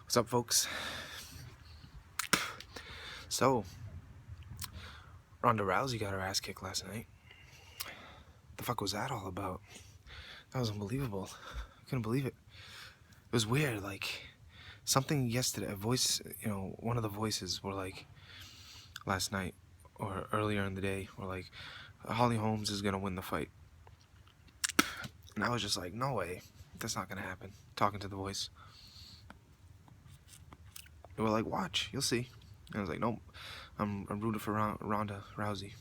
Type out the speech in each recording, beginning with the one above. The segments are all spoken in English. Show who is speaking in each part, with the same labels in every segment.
Speaker 1: What's up, folks? So, Ronda Rousey got her ass kicked last night. The fuck was that all about? That was unbelievable. I couldn't believe it. It was weird. Like, something yesterday, a voice, one of the voices were like, last night or earlier in the day, were like, Holly Holmes is gonna win the fight. And I was just like, no way. That's not gonna happen. Talking to the voice. They were like, watch, you'll see. And I was like, nope. I'm rooting for Ronda Rousey.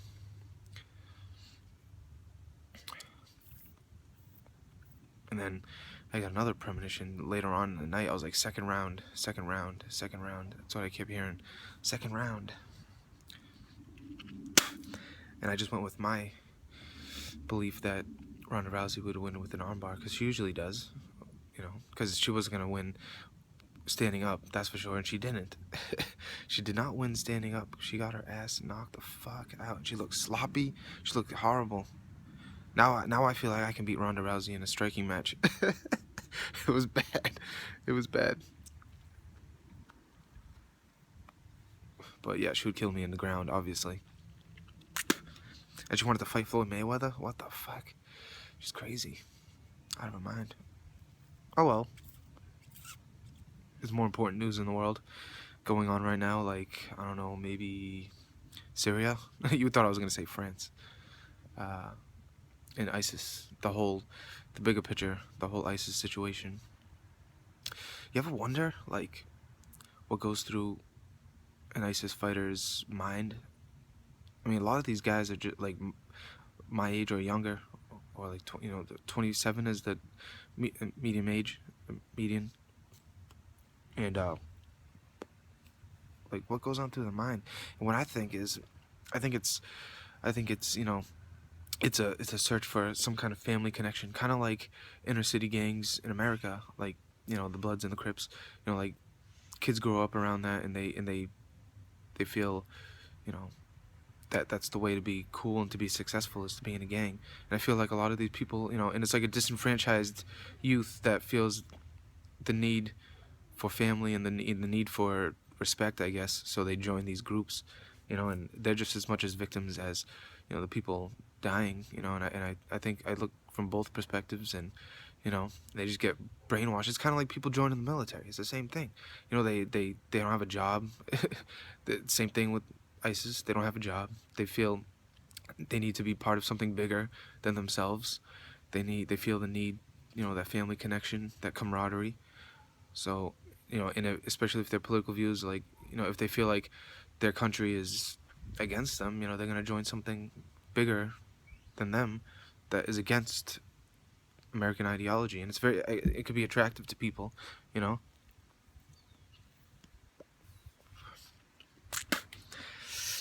Speaker 1: And then I got another premonition later on in the night. I was like, second round, second round, second round. That's what I kept hearing. Second round. And I just went with my belief that Ronda Rousey would win with an armbar, because she usually does, because she wasn't going to win standing up, that's for sure, and she didn't. She did not win standing up. She got her ass knocked the fuck out. She looked sloppy. She looked horrible. Now I feel like I can beat Ronda Rousey in a striking match. It was bad. It was bad. But yeah, she would kill me in the ground, obviously. And she wanted to fight Floyd Mayweather? What the fuck? She's crazy. Out of her mind. Oh well. There's more important news in the world going on right now, like, I don't know, maybe Syria? You thought I was going to say France. And ISIS. The bigger picture, the whole ISIS situation. You ever wonder, like, what goes through an ISIS fighter's mind? I mean, a lot of these guys are just, like, my age or younger, or like 27 is the medium age, median, and like, what goes on through their mind? And what I think is, I think it's it's a search for some kind of family connection, kind of like inner city gangs in America, like the Bloods and the Crips, like kids grow up around that, and they feel, you know that's the way to be cool and to be successful, is to be in a gang. And I feel like a lot of these people, and it's like a disenfranchised youth that feels the need for family and the need for respect, I guess. So they join these groups, and they're just as much as victims as, the people dying, and I think I look from both perspectives, and they just get brainwashed. It's kind of like people joining the military. It's the same thing. They don't have a job. The same thing with ISIS. They don't have a job. They feel they need to be part of something bigger than themselves. They feel the need, that family connection, that camaraderie. So, especially if their political views, like, if they feel like their country is against them, they're gonna join something bigger than them that is against American ideology, and it could be attractive to people, you know.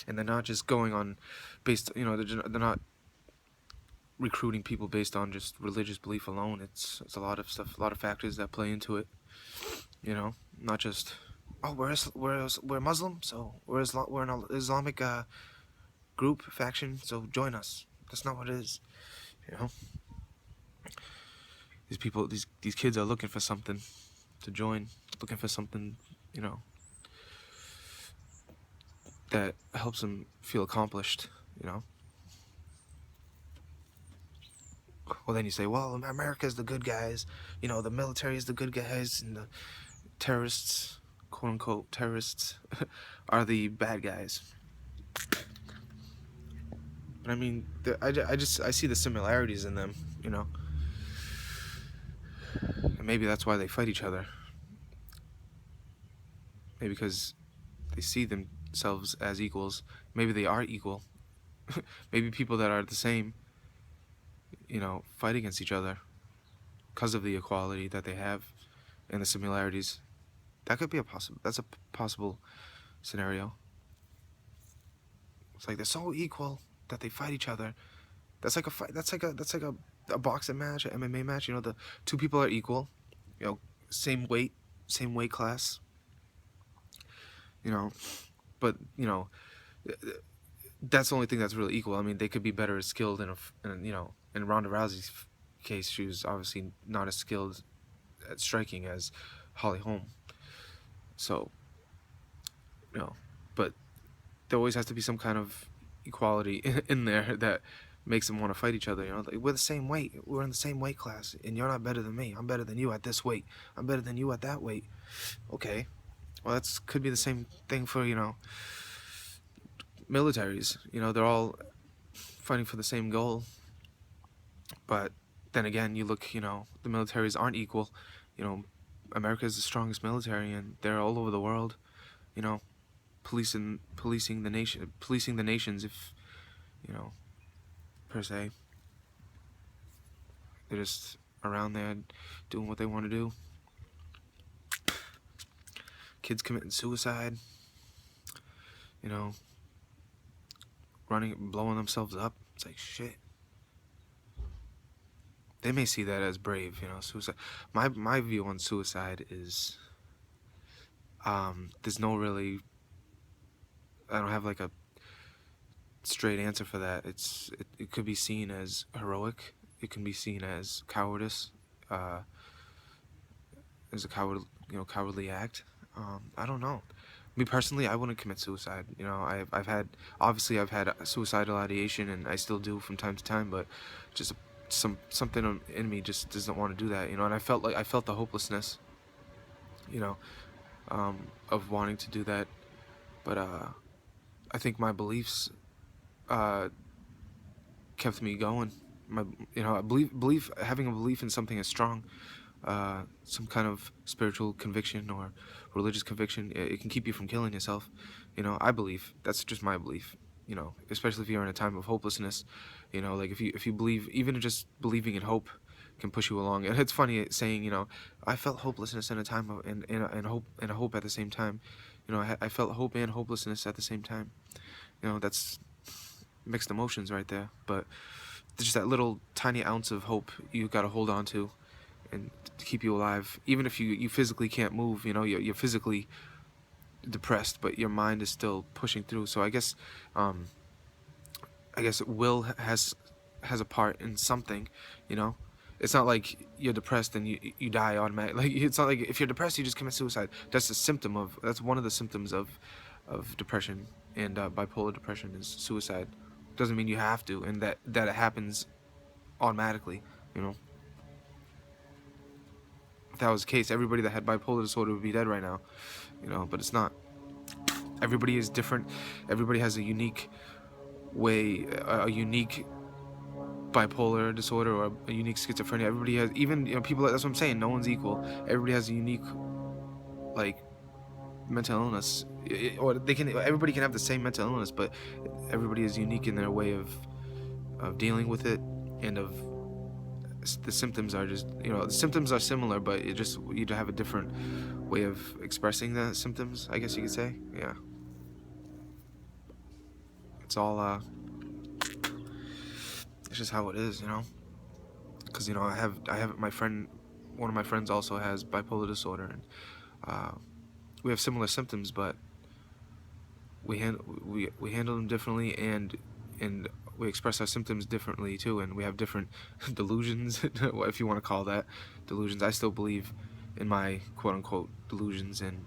Speaker 1: And they're not just going on based, they're not recruiting people based on just religious belief alone. It's a lot of stuff, a lot of factors that play into it, not just, oh, we're Muslim, so we're an Islamic group faction, so join us. That's not what it is, you know. These people, these kids are looking for something to join, looking for something, that helps them feel accomplished, Well, then you say, well, America's the good guys, the military is the good guys, and the terrorists, quote unquote terrorists, are the bad guys. But I mean, I see the similarities in them, and maybe that's why they fight each other. Maybe because they see themselves as equals. Maybe they are equal. Maybe people that are the same, fight against each other because of the equality that they have and the similarities. That could be that's a possible scenario. It's like they're so equal that they fight each other. That's like a fight. That's like a boxing match, an MMA match. The two people are equal, same weight class. But that's the only thing that's really equal. I mean, they could be better skilled in Ronda Rousey's case, she was obviously not as skilled at striking as Holly Holm. So, you know, but there always has to be some kind of equality in there that makes them want to fight each other. You know, like, we're the same weight. We're in the same weight class, and you're not better than me. I'm better than you at this weight. I'm better than you at that weight. Okay, well, that's could be the same thing for, militaries. They're all fighting for the same goal. But then again, you look, the militaries aren't equal. You know, America is the strongest military, and they're all over the world. You know, policing the nations, if per se. They're just around there doing what they want to do. Kids committing suicide, blowing themselves up. It's like, shit. They may see that as brave, suicide. My view on suicide is, there's no really, I don't have like a straight answer for that. It could be seen as heroic. It can be seen as cowardice, as a cowardly act. I don't know. Me personally, I wouldn't commit suicide. I've had suicidal ideation, and I still do from time to time, but just something in me just doesn't want to do that. And I felt the hopelessness, of wanting to do that, but I think my beliefs kept me going. I believe having a belief in something is strong. Some kind of spiritual conviction or religious conviction, it can keep you from killing yourself. I believe that's just my belief. Especially if you're in a time of hopelessness. Like if you believe, even just believing in hope can push you along. And it's funny saying, I felt hopelessness in a time of and hope at the same time. I felt hope and hopelessness at the same time. That's mixed emotions right there. But there's just that little tiny ounce of hope you got to hold on to, and to keep you alive. Even if you physically can't move, you're physically depressed, but your mind is still pushing through. So I guess will has a part in something. It's not like you're depressed and you die automatically. Like, it's not like if you're depressed you just commit suicide. That's one of the symptoms of depression, and bipolar depression is suicide. Doesn't mean you have to, and that it happens automatically. If that was the case, everybody that had bipolar disorder would be dead right now. But it's not. Everybody is different. Everybody has a unique way, a unique bipolar disorder or a unique schizophrenia. Everybody has, even people. That's what I'm saying. No one's equal. Everybody has a unique, like, mental illness, or everybody can have the same mental illness, but everybody is unique in their way of dealing with it, and the symptoms are just, the symptoms are similar, but you have a different way of expressing the symptoms, I guess you could say. Yeah, it's all it's just how it is, because I have my friend, one of my friends also has bipolar disorder, and we have similar symptoms, but we handle them differently, and we express our symptoms differently too, and we have different delusions, if you want to call that delusions. I still believe in my quote-unquote delusions and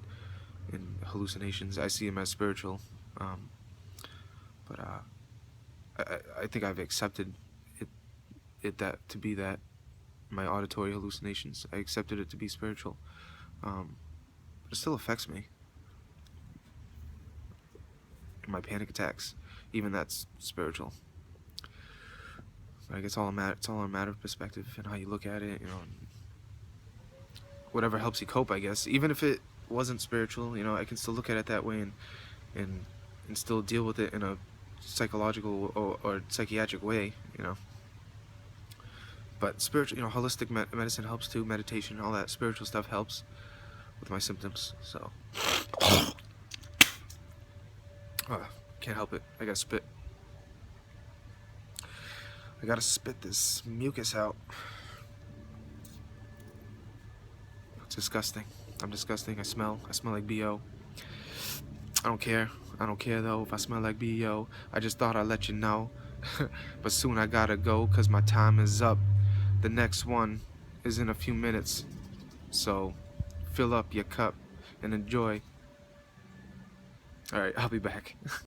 Speaker 1: hallucinations. I see them as spiritual, but I think I've accepted that to be that. My auditory hallucinations, I accepted it to be spiritual, but it still affects me. My panic attacks, even that's spiritual. But I guess it's all a matter of perspective and how you look at it. Whatever helps you cope, I guess. Even if it wasn't spiritual, I can still look at it that way, and still deal with it in a psychological or psychiatric way. But spiritual, holistic medicine helps too. Meditation, all that spiritual stuff helps with my symptoms. So can't help it. I gotta spit. I gotta spit this mucus out. It's disgusting. I'm disgusting. I smell like BO. I don't care though if I smell like BO. I just thought I'd let you know. But soon I gotta go, cause my time is up. The next one is in a few minutes. So fill up your cup. and enjoy. All right, I'll be back.